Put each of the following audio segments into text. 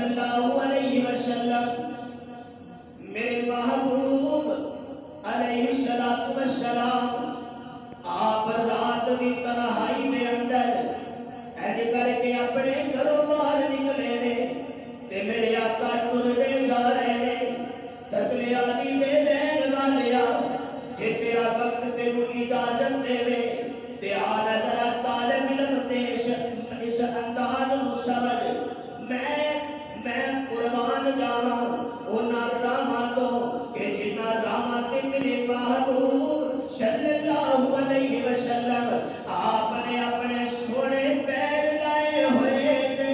اللہ علیہ وسلم میرے محبوب علیہ الصلوۃ والسلام آپ رات کی تنہائی دے اندر ایج کر کے اپنے گھروں باہر نکلے نے تے میرے آقا ٹرتے جا رہے نے تکلیا نہیں دے دین والیا جے تیرا وقت تینوں اجازت دے تے آ نظر طالب علم تے اس انداز نو سمجھ میں قربان جاواں انہاں راہاں تو کہ جنہاں راہاں تے میرے محبوب صلی اللہ علیہ وسلم آپ نے اپنے سونے پیر لائے ہوئے نے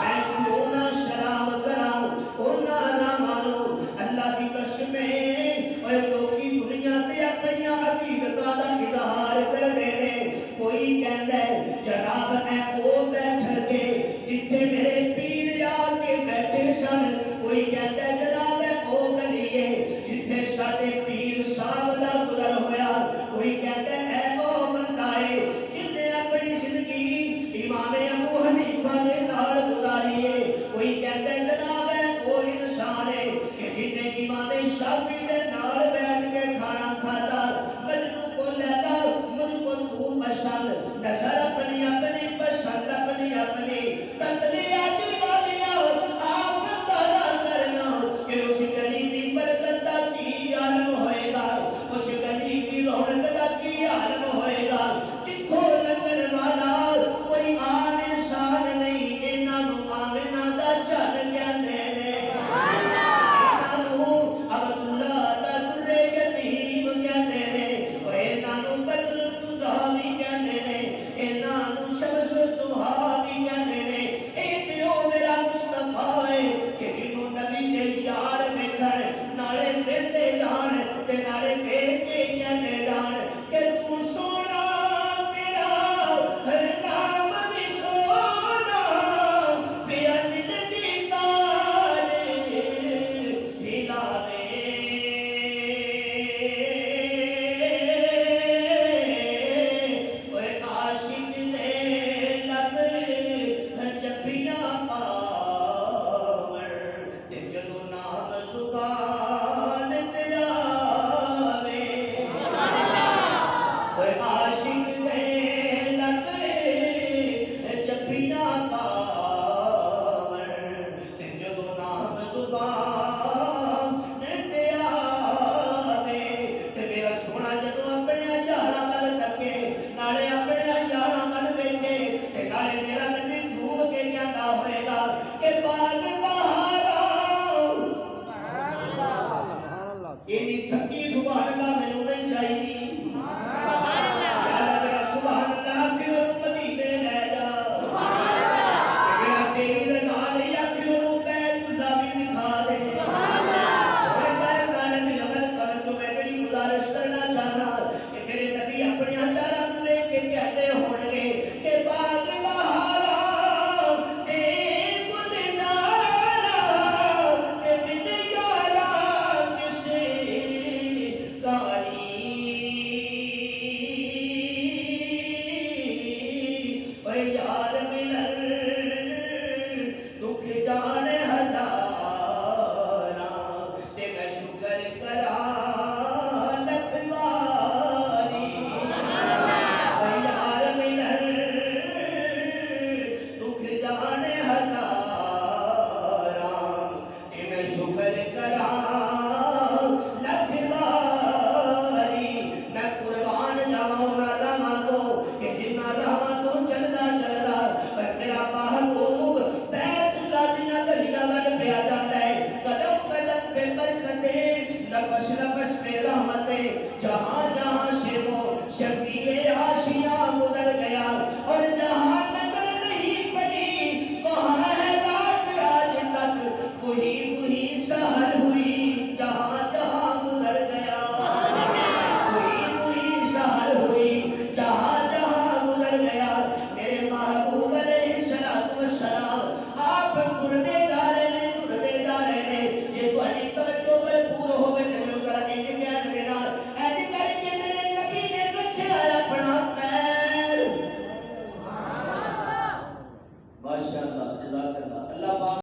میں کیوں نہ سلام کراں انہاں راہاں نو اللہ دی قسم اے لوکی دنیا تے اپنی حقیقتاں دا اظہار کردے نے کوئی کہندا ہے جناب اے او بیٹھ کے جتھے میرے پیر آ کے بیٹھے سن کوئی کہتا ہے جناب ہے او گلیے جتھے ساڈے پیر صاحب دا گزر ہویا کوئی کہتا ہے اے او بندہ ہے جن نے اپنی زندگی امام ابو حنیفہ دے نال گزاری ہے کوئی کہتا ہے جناب ہے او انسان ہے کہ جن نے امام شافعی دے نال بیٹھ کے کھانا کھاتا مجنوں کو لیتا مجھ کو تو پسند نظر اپنی اپنی پسند اپنی اپنی تتلی آتی والیا آپ اندازہ کرنا کہ اس گلی کی برکت کا کی عالم ہوئے گا اس گلی کی رونق کا کی عالم ہوئے گا جتھوں لگن والا کوئی عام انسان نہیں انہوں آمنہ دا چل گیا دینے انہوں عبداللہ دا در یتیم کیا دینے انہوں بدر تجاوی کیا دینے انہوں شمس سہاوی کیا دینے ایتیو میرا مصطفیٰ ہے کہ جنہوں نبی دے یار میں کھڑے نالے بیتے جان تے نالے بیتے کہنے جان کہ تو سونا تیرا ہے نام بھی سونا پیا دل کی تارے ہلا دے اوے عاشق دے لب جبیاں پاور تے جدوں نام زبان تے آوے اوے عاشق دے لب جبیاں پاور تے جدوں نام زبان تے آوے تے میرا سونا جدوں اپنے یاراں ول تکے نالے اپنے یاراں ول ویکھے تے نالے میرا نبی جھوم کے کہندا ہوئے گا کہ باغ بہارا اینی تھکی سبحان اللہ مینوں نہیں چاہیے سبحان اللہ کیوں مدینے لے جا میرا تیری رضا نہیں آکھیوں بیت اللہ بھی دکھا دے گزارش کرنا چاہنا کہ میرے نبی اپنے ہزارہ لے کے کہتے ہوں گے کہ باغ بہارا اے گلزارا اے بن یارا کسے کاری اے یار ملن دکھ جانے ہزارا تے میں شکر کرا لکھ ماری اے یار ملن دکھ جانے ہزارا تے میں شکر کرا لکھ ماری میں قربان جاواں انہاں راہاں تو کہ جنہاں راہاں تو چلدا چلدا پر میرا محبوب بیت اللہ دیاں گلیاں ول پیا جاندا ہے قدم قدم پہ برکتیں نفس نفس پہ رحمتیں جہاں جہاں سے وہ شفیع عاشق